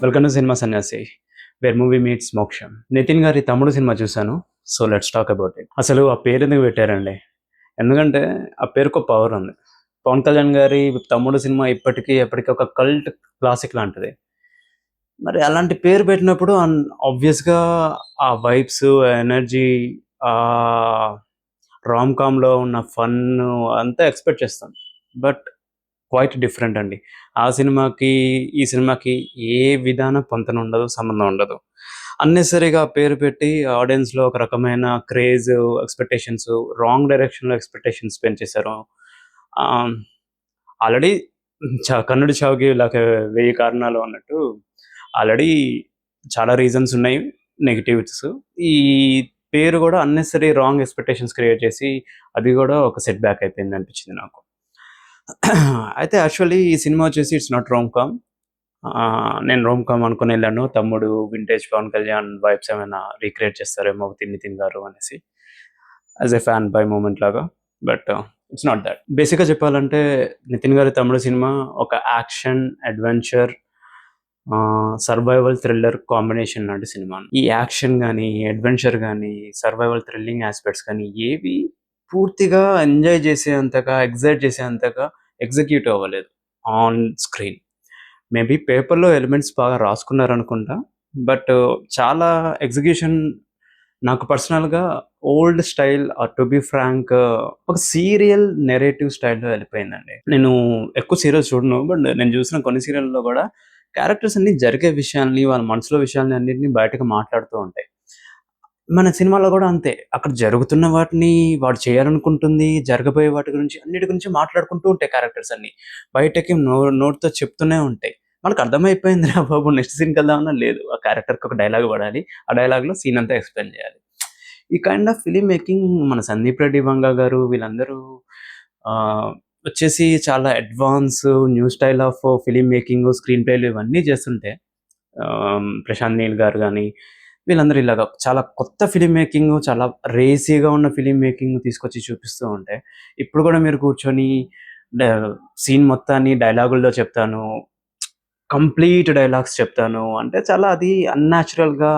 Welcome to cinema సన్యాసి wear movie meets మోక్షం. నితిన్ గారి తమ్ముడు సినిమా చూశాను. So let's talk about it. అసలు ఆ పేరు ఎందుకు పెట్టారండి? ఎందుకంటే ఆ పేరుకో పవర్ ఉంది. పవన్ కళ్యాణ్ గారి తమ్ముడు సినిమా ఇప్పటికీ ఎప్పటికీ ఒక కల్ట్ క్లాసిక్ లాంటిది. మరి అలాంటి పేరు పెట్టినప్పుడు ఆబ్వియస్‌గా ఆ వైబ్స్, ఎనర్జీ, ఆహ్, రామ్ కామ్‌లో ఉన్న ఫన్ను అంతా ఎక్స్‌పెక్ట్ చేస్తాం. బట్ క్వైట్ డిఫరెంట్ అండి. ఆ సినిమాకి, ఈ సినిమాకి ఏ విధాన పొంతన ఉండదు, సంబంధం ఉండదు. అన్నెసెసరీగా పేరు పెట్టి ఆడియన్స్‌లో ఒక రకమైన క్రేజ్, ఎక్స్‌పెక్టేషన్స్, రాంగ్ డైరెక్షన్‌లో ఎక్స్‌పెక్టేషన్స్ పెంచేశారు. ఆహ్, ఆల్రెడీ కన్నుడి చావుకి ఇలాగ 1000 కారణాలు అన్నట్టు ఆల్రెడీ చాలా రీజన్స్ ఉన్నాయి. నెగెటివ్స్. ఈ పేరు గూడా అన్నెసెసరీ రాంగ్ ఎక్స్‌పెక్టేషన్స్ క్రియేట్ చేసి అది గూడా ఒక సెట్ బ్యాక్ అయిపోయిందనిపించింది నాకు. అయితే యాక్చువల్లీ ఈ సినిమా వచ్చేసి ఇట్స్ నాట్ రోమ్ కామ్. నేను రోమ్ కామ్ అనుకునెళ్ళాను. తమ్ముడు వింటేజ్ పవన్ కళ్యాణ్ వైబ్స్ ఏమైనా రీక్రియేట్ చేస్తారేమో నితిన్ గారు అనేసి. As a fan boy moment లాగా. But it's not that. బేసిక్‌గా చెప్పాలంటే నితిన్ గారి తమ్ముడు సినిమా ఒక action, adventure, survival thriller combination లాంటి సినిమా. ఈ యాక్షన్ గాని, అడ్వెంచర్ గాని, సర్వైవల్ థ్రిల్లింగ్ యాస్పెక్ట్స్ గాని ఏవి పూర్తిగా ఎంజాయ్ చేసేంతగా, ఎక్సైట్ చేసేంతగా ఎగ్జిక్యూట్ అవ్వలేదు ఆన్ స్క్రీన్. మేబీ పేపర్‌లో ఎలిమెంట్స్ బాగా రాసుకున్నారనుకుంటా. బట్ చాలా ఎగ్జిక్యూషన్ నాకు పర్సనల్‌గా old style, to be frank, ఒక సీరియల్ నెరేటివ్ స్టైల్‌లో వెళ్ళిపోయిందండి. నేను ఎక్కువ సీరియల్స్ చూడను. బట్ నేను చూసిన కొన్ని సీరియల్‌లో కూడా క్యారెక్టర్స్ అన్నీ జరిగే విషయాల్ని, వాళ్ళ మనసులో విషయాల్ని అన్నిటిని బయటకి మాట్లాడుతూ ఉంటాయి. మన సినిమాలో కూడా అంతే. అక్కడ జరుగుతున్న వాటిని వాడు చేయాలనుకుంటుంది, జరగబోయే వాటి గురించి అన్నిటి గురించి మాట్లాడుకుంటూ ఉంటాయి క్యారెక్టర్స్ అన్నీ. బయటకి నోటితో చెప్తూనే ఉంటాయి. మనకు అర్థమైపోయిందిరా బాబు, నెక్స్ట్ సీన్‌కెళ్దామన్నా లేదు. ఆ క్యారెక్టర్‌కి ఒక డైలాగ్ పడాలి. ఆ డైలాగ్‌లో సీన్ అంతా ఎక్స్‌ప్లెయిన్ చేయాలి. ఈ కైండ్ ఆఫ్ ఫిల్మ్ మేకింగ్ మన 'సందీప్ రెడ్డి వంగ' గారు వీళ్ళందరూ ఆహ్, వచ్చేసి చాలా advance new style of film making, screen ప్లేలు ఇవన్నీ చేస్తుంటే, ప్రశాంత్ నీల్ గారు గాని, వీళ్ళందరూ ఇలాగ చాలా కొత్త ఫిల్మ్ మేకింగ్, చాలా రేసీగా ఉన్న ఫిల్మ్ మేకింగ్ తీసుకొచ్చి చూపిస్తూ ఉంటే, ఇప్పుడు కూడా మీరు కూర్చొని డ సీన్ మొత్తాన్ని డైలాగుల్లో చెప్తాను, కంప్లీట్ డైలాగ్స్ చెప్తాను అంటే చాలా అది అన్‌న్యాచురల్‌గా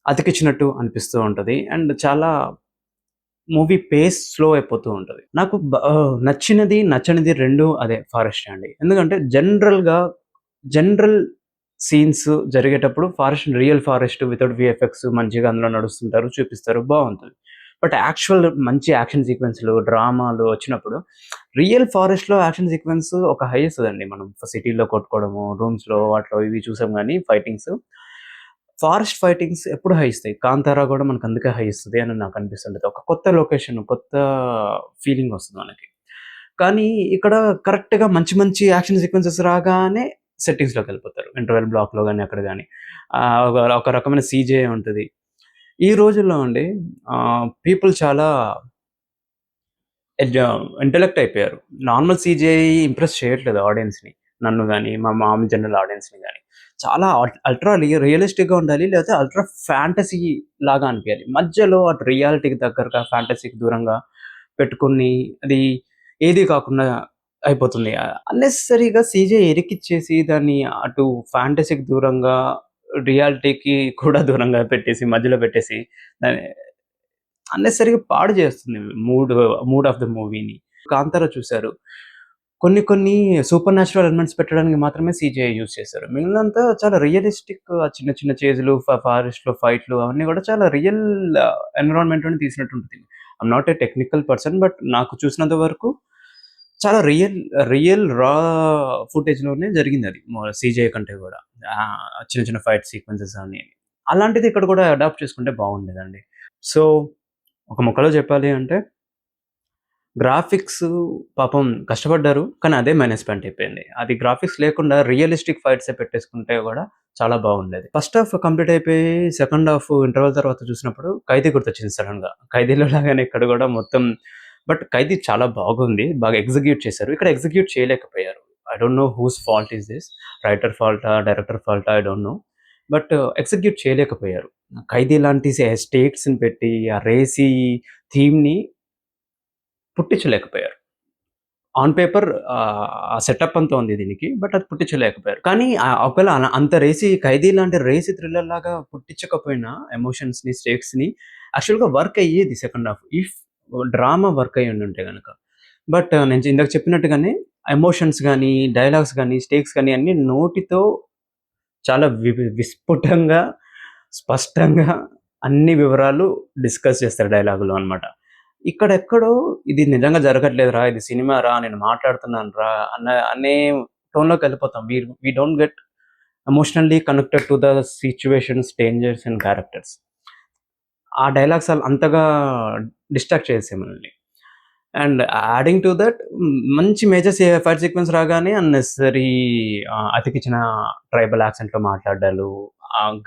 అతికిచ్చినట్టు అనిపిస్తూ ఉంటది. అండ్ చాలా మూవీ పేస్ స్లో అయిపోతూ ఉంటది. నాకు నచ్చినది, నచ్చనిది 2 అదే ఫారెస్టే అండి. ఎందుకంటే జనరల్ సీన్స్ జరిగేటప్పుడు రియల్ ఫారెస్ట్ వితౌట్ వీఎఫ్ఎక్స్ మంచిగా అందులో నడుస్తుంటారు, చూపిస్తారు బావుంటది. బట్ మంచి యాక్షన్ సీక్వెన్స్‌లు, డ్రామాలు వచ్చినప్పుడు రియల్ ఫారెస్ట్‌లో యాక్షన్ సీక్వెన్స్ ఒక హై ఇస్తదండి. మనం సిటీలో కొట్టుకోవడము, రూమ్స్‌లో వాటిలో ఇవి చూసాం గానీ ఫైటింగ్స్. ఫారెస్ట్ ఫైటింగ్స్ ఎప్పుడు హై ఇస్తాయి. 'కాంతార' గూడా మనకు అందుకే హై ఇస్తది అని నాకు అనిపిస్తుంటది. ఒక కొత్త లొకేషన్, కొత్త ఫీలింగ్ వస్తుంది మనకి. కానీ ఇక్కడ కరెక్ట్‌గా మంచి మంచి యాక్షన్ సీక్వెన్సెస్ రాగానే సెట్టింగ్స్‌లోకెళ్ళిపోతారు. ఇంటర్వెల్ బ్లాక్‌లో గాని, అక్కడ గాని. ఒక రకమైన సీజీఐ ఉంటది. ఈ రోజుల్లో అండి పీపుల్ చాలా ఎడ్జ ఇంటలెక్ట్ అయిపోయారు. నార్మల్ సీజీఐ ఇంప్రెస్ చేయట్లేదు ఆడియన్స్‌ని. నన్ను గాని, మా మామూలు జనరల్ ఆడియన్స్‌ని గాని. చాలా అల్ట్రా రియలిస్టిక్‌గా ఉండాలి. లేకపోతే అల్ట్రా ఫ్యాంటసీ లాగా అనిపియాలి. మధ్యలో అటు రియాలిటీకి దగ్గరగా, ఫ్యాంటసీకి దూరంగా పెట్టుకొని అది ఏది కాకుండా అయిపోతుంది. అన్నెసెసరీగా సీజీఐ ఇరికిచ్చేసి దాన్ని అటు ఫ్యాంటసీకి దూరంగా, రియాలిటీకి కూడా దూరంగా పెట్టేసి, మధ్యలో పెట్టేసి దాన్ని అన్నెసెసరీగా పాడు చేస్తుంది మూడ్ ఆఫ్ ద మూవీని. 'కాంతార' చూసారు. కొన్ని కొన్ని సూపర్ న్యాచురల్ ఎలిమెంట్స్ పెట్టడానికి మాత్రమే సీజీఐ యూజ్ చేశారు. మిగిలినంతా చాలా రియలిస్టిక్, చిన్న చిన్న చేజులు, ఫారెస్ట్‌లో ఫైట్‌లు అవన్నీ కూడా చాలా రియల్ ఎన్విరాన్మెంట్‌లోనే తీసినట్టు ఉంటది. I'm not a technical person. But నాకు చూసినంత వరకు చాలా రియల్ ఫుటేజ్‌లోనే జరిగిందది. సీజీఐ కంటే గూడా. చిన్న చిన్న ఫైట్ సీక్వెన్సెస్ అన్నీ. అలాంటిది ఇక్కడ కూడా అడాప్ట్ చేసుకుంటే బాగుండేదండి. సో, ఒక ముక్కలో చెప్పాలి అంటే గ్రాఫిక్స్ పాపం కష్టపడ్డారు. కానీ అదే మైనస్ పాయింట్ అయిపోయింది. అది గ్రాఫిక్స్ లేకుండా రియలిస్టిక్ ఫైట్సే పెట్టేసుకుంటే గూడా చాలా బాగుండేది. ఫస్ట్ హాఫ్ కంప్లీట్ అయిపోయి సెకండ్ హాఫ్ ఇంటర్వల్ తర్వాత చూసినప్పుడు 'ఖైదీ' గుర్తొచ్చింది సడెన్‌గా. 'ఖైదీలో' లాగానే ఇక్కడ గూడా మొత్తం. బట్ 'ఖైదీ' చాలా బాగుంది. బాగా ఎగ్జిక్యూట్ చేశారు. ఇక్కడ ఎగ్జిక్యూట్ చేయలేకపోయారు. I don't know whose fault is this. Writer ఫాల్టా? డైరెక్టర్ ఫాల్టా? I don't know. But execute చేయలేకపోయారు. 'ఖైదీ' లాంటి స్టేట్స్‌ని పెట్టి ఆ రేసీ థీమ్‌ని పుట్టించలేకపోయారు. ఆన్ పేపర్ ఆ సెటప్ అంతా ఉంది దీనికి. బట్ అది పుట్టించలేకపోయారు. కానీ ఒకవేళ అంత రేసి 'ఖైదీ' లాంటి రేసి థ్రిల్లర్ లాగా పుట్టించకపోయినా ఎమోషన్స్‌ని, స్టేక్స్‌ని యాక్చువల్‌గా వర్క్ అయ్యేది second half. If drama work అయ్యి ఉండుంటే గనక. బట్ నేను ఇందాక చెప్పినట్టుగానే ఎమోషన్స్ గాని, డైలాగ్స్ గాని, స్టేక్స్ గాని అన్నీ నోటితో చాలా విస్ఫుటంగా, స్పష్టంగా అన్ని వివరాలు డిస్కస్ చేస్తారు డైలాగులో అన్నమాట. ఇక్కడెక్కడో ఇది నిజంగా జరగట్లేదురా! ఇది సినిమారా! నేను మాట్లాడుతున్నానురా! అనే టోన్‌లోకెళ్ళిపోతాం. We don't get emotionally connected to the situations, dangers and characters. ఆ డైలాగ్స్ అంతగా డిస్ట్రాక్ట్ చేసేసాయి మనల్ని. అండ్ యాడింగ్ టు దట్ మంచి మేజర్ ఫైట్ సీక్వెన్స్ రాగానే అన్నెసెసరీ అతికిచ్చిన ట్రైబల్ యాక్సెంట్‌లో మాట్లాడ్డాలు,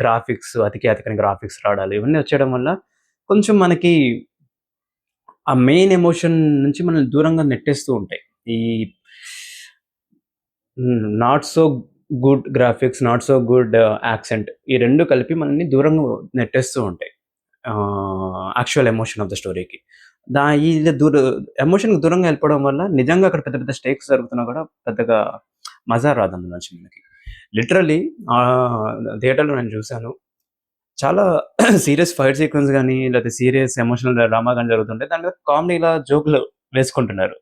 గ్రాఫిక్స్ అతికని గ్రాఫిక్స్ రావడాలు ఇవన్నీ వచ్చేయడం వల్ల కొంచెం మనకి ఆ మెయిన్ ఎమోషన్ నుంచి మనల్ని దూరంగా నెట్టేస్తూ ఉంటాయి. ఈ not so good graphics, not so good accent ఈ 2 కలిపి మనల్ని దూరంగా నెట్టేస్తూ ఉంటాయి. యాక్చువల్ ఎమోషన్ ఆఫ్ ద స్టోరీకి. ఇది ఎమోషన్‌కి దూరంగా వెళ్ళిపోవడం వల్ల నిజంగా అక్కడ పెద్ద పెద్ద స్టేక్స్ జరుగుతున్నా కూడా పెద్దగా మజా రాదు అందులోంచి మనకి. లిటరల్లీ థియేటర్‌లో నేను చూసాను. చాలా సీరియస్ ఫైట్ సీక్వెన్స్ గాని, లేకపోతే సీరియస్ ఎమోషనల్ డ్రామా గాని జరుగుతుంటే దాని మీద కామెడీలా జోక్‌లు వేసుకుంటున్నారు.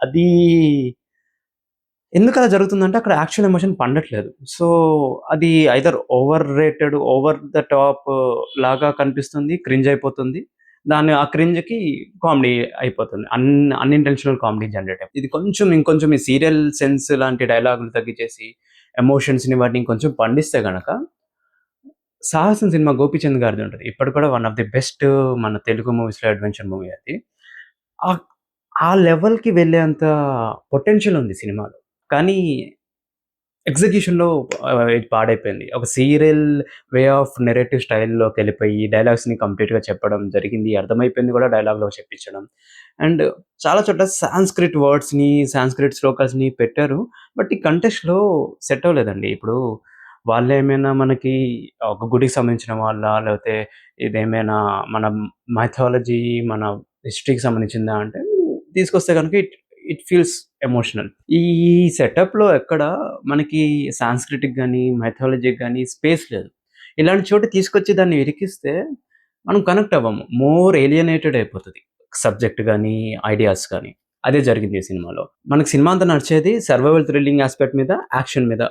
అది ఎందుకలా జరుగుతుందంటే అక్కడ యాక్చువల్ ఎమోషన్ పండట్లేదు. సో, అది either over rated, over the top లాగా కనిపిస్తుంది. క్రింజ్ అయిపోతుంది. ఆ క్రింజ్‌కి కామెడీ అయిపోతుంది. అన్‌ఇంటెన్షనల్ కామెడీ జనరేట్ అయిపోతుంది. ఇది కొంచెం ఇంకొంచెం ఈ సీరియల్ సెన్స్ లాంటి డైలాగులు తగ్గించేసి ఎమోషన్స్‌ని వాటిని కొంచెం పండిస్తే గనక 'సాహసం' సినిమా గోపీచంద్ గారిది ఉంటది. ఇప్పటికి కూడా వన్ ఆఫ్ ది బెస్ట్ మన తెలుగు మూవీస్‌లో అడ్వెంచర్ మూవీ అది. ఆహ్, ఆ లెవెల్‌కి వెళ్ళేంత పొటెన్షియల్ ఉంది సినిమాలో. కానీ ఎగ్జిక్యూషన్‌లో ఇది పాడైపోయింది. ఒక సీరియల్ వే ఆఫ్ నరేటివ్ స్టైల్‌లోకెళ్ళిపోయి డైలాగ్స్‌ని కంప్లీట్‌గా చెప్పడం జరిగింది. అర్థమైపోయింది కూడా డైలాగ్‌లో చెప్పించడం. అండ్ చాలా చోట్ల సాంస్క్రిట్ వర్డ్స్‌ని, సాంస్క్రిట్ శ్లోకాస్‌ని పెట్టారు. బట్ ఈ కంటెక్స్ట్‌లో సెట్ అవ్వలేదండి. ఇప్పుడు వాళ్ళేమైనా మనకి ఒక గుడికి సంబంధించిన వాళ్ళా? లేకపోతే ఇదేమైనా మన మైథాలజీ, మన హిస్టరీకి సంబంధించిందా అంటే తీసుకొస్తే గనుక ఇట్ ఇట్ ఫీల్స్ ఎమోషనల్. ఈ సెటప్‌లో ఎక్కడ మనకి సాంస్క్రిట్‌కి గాని, మైథాలజీకి గాని స్పేస్ లేదు. ఇలాంటి చోట తీసుకొచ్చి దాన్ని ఇరికిస్తే మనం కనెక్ట్ అవ్వము. మోర్ ఏలియనేటెడ్ అయిపోతది. సబ్జెక్ట్ గాని, ఐడియాస్ గాని. అదే జరిగింది ఈ సినిమాలో. మనకి సినిమా అంతా నడిచేది సర్వైవల్ థ్రిల్లింగ్ యాస్పెక్ట్ మీద, యాక్షన్ మీద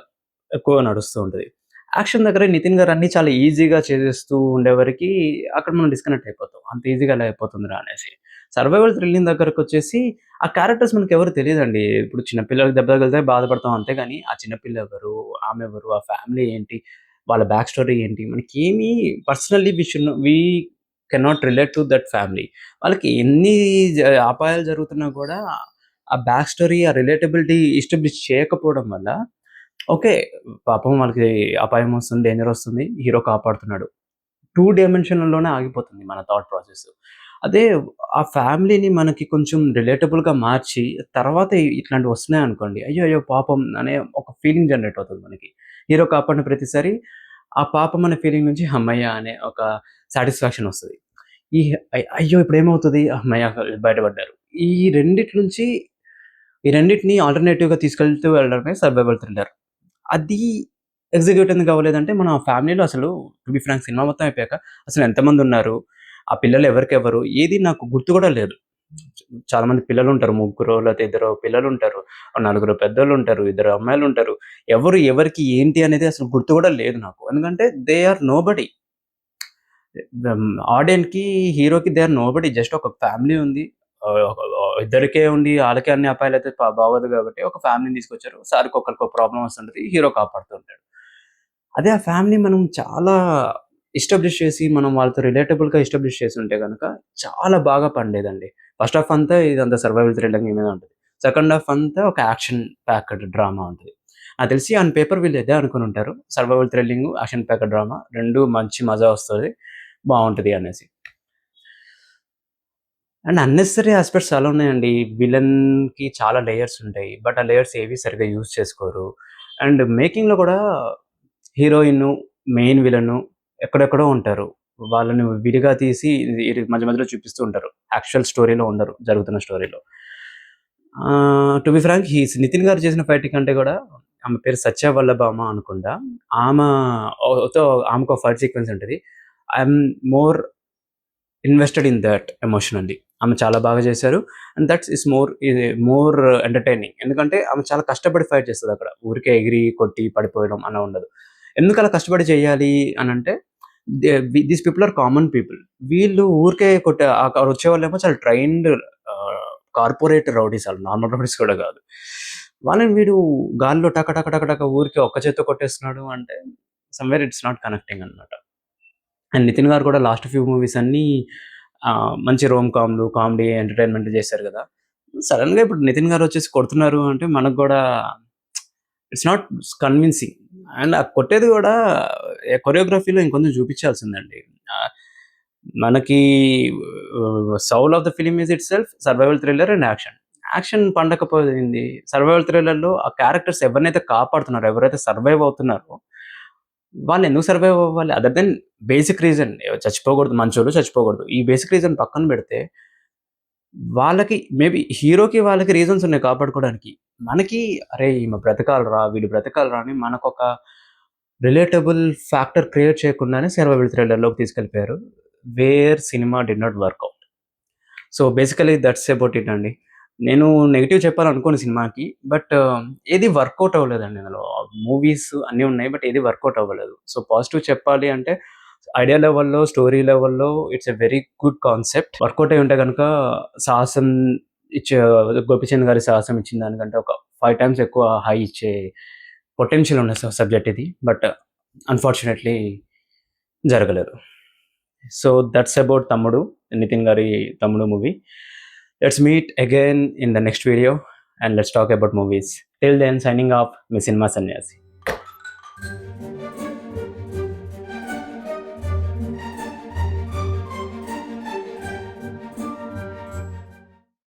ఎక్కువగా నడుస్తూ ఉంటది. యాక్షన్ దగ్గర నితిన్ గారు అన్నీ చాలా ఈజీగా చేసేస్తూ ఉండేవరకి అక్కడ మనం డిస్కనెక్ట్ అయిపోతాం. అంత ఈజీగా ఎలా అయిపోతుందిరా అనేసి. సర్వైవల్ థ్రిల్లింగ్ దగ్గరకొచ్చేసి ఆ క్యారెక్టర్స్ మనకెవరు తెలీదండి. ఇప్పుడు చిన్న పిల్లలకి దెబ్బ తగిలితే బాధపడతాం అంతేగాని, ఆ చిన్న పిల్ల ఎవరు? ఆమెవరు? ఆ ఫ్యామిలీ ఏంటి? వాళ్ళ బ్యాక్ స్టోరీ ఏంటి? మనకేమి personally we cannot relate to that family. వాళ్ళకి ఎన్ని జ అపాయాలు జరుగుతున్నా కూడా ఆ బ్యాక్ స్టోరీ, ఆ రిలేటబిలిటీ ఎస్టాబ్లిష్ చేయకపోవడం వల్ల ఓకే. పాపం వాళ్ళకి అపాయం వస్తుంది, డేంజర్ వస్తుంది. హీరో కాపాడుతున్నాడు. 2 డైమెన్షన్‌లోనే ఆగిపోతుంది మన థాట్ ప్రాసెస్. అదే ఆ ఫ్యామిలీని మనకి కొంచెం రిలేటబుల్‌గా మార్చి, తర్వాత ఇట్లాంటివి వస్తున్నాయనుకోండి, అయ్యో! అయ్యో! పాపం అనే ఒక ఫీలింగ్ జనరేట్ అవుతది మనకి. హీరో కాపాడిన ప్రతిసారి ఆ పాపం అనే ఫీలింగ్ నుంచి హమ్మయ్య! అనే ఒక సాటిస్ఫాక్షన్ వస్తది. ఈ అయ్యో! ఇప్పుడేమవుతది? హమ్మయ్య! బయటపడ్డారు. ఈ రెండిటి నుంచి ఈ రెండిటిని ఆల్టర్‌నేటివ్‌గా తీసుకెళ్తూ వెళ్ళడమే సర్వైవల్ థ్రిల్లర్. అది ఎగ్జిక్యూట్ ఎందుకు అవ్వలేదంటే, మన ఫ్యామిలీలో అసలు టు బి ఫ్రాంక్ సినిమా మొత్తం అయిపోయాక అసలు ఎంతమందున్నారు? ఆ పిల్లలు ఎవరికెవరు? ఏది నాకు గుర్తు కూడా లేదు. చాలా మంది పిల్లలుంటారు. ముగ్గురో లేతే ఇద్దరో పిల్లలుంటారు. నలుగురు పెద్దోళ్ళుంటారు. ఇద్దరు అమ్మాయిలుంటారు. ఎవరు ఎవరికి ఏంటి అనేది అసలు గుర్తు కూడా లేదు నాకు. ఎందుకంటే దే ఆర్ నోబడీ. ఆడియన్స్‌కి, హీరోకి దే ఆర్ నోబడీ. జస్ట్ ఒక ఫ్యామిలీ ఉంది. ఇద్దరికే ఉండి ఆళ్ళకే అన్ని అపాయాలైతే బాగోదు కాబట్టి ఒక ఫ్యామిలీని తీసుకొచ్చారు. సార్‌కి ఒకళ్ళకో ప్రాబ్లమ్ వస్తుంటది. హీరో కాపాడుతూ ఉంటాడు. అదే ఆ ఫ్యామిలీ మనం చాలా ఎస్టాబ్లిష్ చేసి, మనం వాళ్ళతో రిలేటబుల్‌గా ఎస్టాబ్లిష్ చేసుంటే గనక చాలా బాగా పండేదండి. ఫస్ట్ హాఫ్ అంతా ఇదంతా సర్వైవల్ థ్రిల్లింగ్ మీద ఉంటది. సెకండ్ హాఫ్ అంతా ఒక యాక్షన్ ప్యాక్డ్ డ్రామా ఉంటది. నాకు తెలిసి ఆన్ పేపర్ వీళ్ళు ఇదే అనుకునుంటారు. Survival thrilling, action packed drama 2 మంచి మజా వస్తది. బావుంటది అనేసి. అండ్ అన్నెసెసరీ యాస్పెక్ట్స్ చాలా ఉన్నాయండి. విలన్‌కి చాలా లేయర్స్ ఉంటాయి. బట్ ఆ లేయర్స్ ఏవి సరిగ్గా యూజ్ చేసుకోరు. అండ్ మేకింగ్‌లో కూడా హీరోయిన్ను, మెయిన్ విలను ఎక్కడెక్కడో ఉంటారు. వాళ్ళని విడిగా తీసి ఇది మధ్య మధ్యలో చూపిస్తూ ఉంటారు. యాక్చువల్ స్టోరీలో ఉండరు జరుగుతున్న స్టోరీలో. టు బి ఫ్రాంక్ నితిన్ గారు చేసిన ఫైటింగ్ కంటే కూడా ఆమె పేరు సత్య వల్లభామ అనుకుంటా. ఆమె తో ఆమెకో ఫైట్ సీక్వెన్స్ ఉంటది. I'm more invested in that emotionally. ఆమె చాలా బాగా చేశారు. And that's is more entertaining. ఎందుకంటే ఆమె చాలా కష్టపడి ఫైట్ చేస్తదక్కడ. ఊరికే ఎగిరి, కొట్టి, పడిపోవడం అలా ఉండదు. ఎందుకలా కష్టపడి చేయాలి అనంటే these people are common people. వీళ్ళు ఊరికే అక్కడ వచ్చేవాళ్ళేమో చాలా ట్రైన్డ్ కార్పొరేట్ రౌడీస్, ఆళ్ళు నార్మల్ రౌడీస్ కూడా కాదు. వాళ్ళని వీడు గాల్లో టక టక టక టక ఊరికే ఒక్క చేత్తో కొట్టేస్తున్నాడు అంటే సమ్‌వేర్ ఇట్స్ నాట్ కనెక్టింగ్ అన్నమాట. అండ్ నితిన్ గారు కూడా లాస్ట్ ఫ్యూ మూవీస్ అన్నీ మంచి రోమ్ కామ్‌లు, కామెడీ, ఎంటర్‌టైన్‌మెంట్ చేశారు గదా! సడెన్‌గా ఇప్పుడు నితిన్ గారు వచ్చేసి కొడుతున్నారు అంటే మనకు గూడా ఇట్స్ నాట్ కన్విన్సింగ్. అండ్ ఆ కొట్టేది గూడా కొరియోగ్రఫీలో ఇంకొంచెం చూపించాల్సిందండి. ఆహ్, మనకి 'soul of the film' is itself survival thriller and action. Action పండకపోయింది. సర్వైవల్ థ్రిల్లర్‌లో ఆ క్యారెక్టర్స్ ఎవరినైతే కాపాడుతున్నారో, ఎవరైతే సర్వైవ్ అవుతున్నారో వాళ్ళెందుకు సర్వైవ్ అవ్వాలి? అదర్ దెన్ బేసిక్ రీజన్ చచ్చిపోకూడదు, మంచోళ్ళు చచ్చిపోకూడదు. ఈ బేసిక్ రీజన్ పక్కన పెడితే, వాళ్ళకి మేబీ హీరోకి వాళ్ళకి రీజన్స్ ఉన్నాయి కాపాడుకోవడానికి. మనకి అరే! ఈమె బ్రతకాలిరా, వీడు బ్రతకాలిరా అని మనకొక రిలేటబుల్ ఫ్యాక్టర్ క్రియేట్ చేయకుండానే సర్వైవల్ థ్రిల్లర్‌లోకి తీసుకెళ్ళిపోయారు. వేర్ సినిమా did not work out. So, basically that's about it అండి. నేను నెగెటివ్ చెప్పాలనుకోను సినిమాకి. బట్ ఏది వర్కౌట్ అవ్వలేదండి ఇందులో. మూవీస్ అన్నీ ఉన్నాయి. బట్ ఏది వర్కౌట్ అవ్వలేదు. సో, పాజిటివ్ చెప్పాలి అంటే ఐడియా లెవెల్‌లో, స్టోరీ లెవెల్‌లో it's a very good concept. Work out అయ్యి ఉంటే గనక సాహసం ఇచ్చే 'గోపీచంద్' గారి సాహసం ఇచ్చిన దానికంటే ఒక 5 టైమ్స్ ఎక్కువ హై ఇచ్చే పొటెన్షియల్ ఉన్న సబ్జెక్ట్ ఇది. బట్ అన్‌ఫార్చునేట్‌లీ జరగలేదు. సో, దట్స్ అబౌట్ 'తమ్ముడు', నితిన్ గారి 'తమ్ముడు' movie. Let's meet again in the next video and let's talk about movies. Till then, signing off, me cinema సన్యాసి.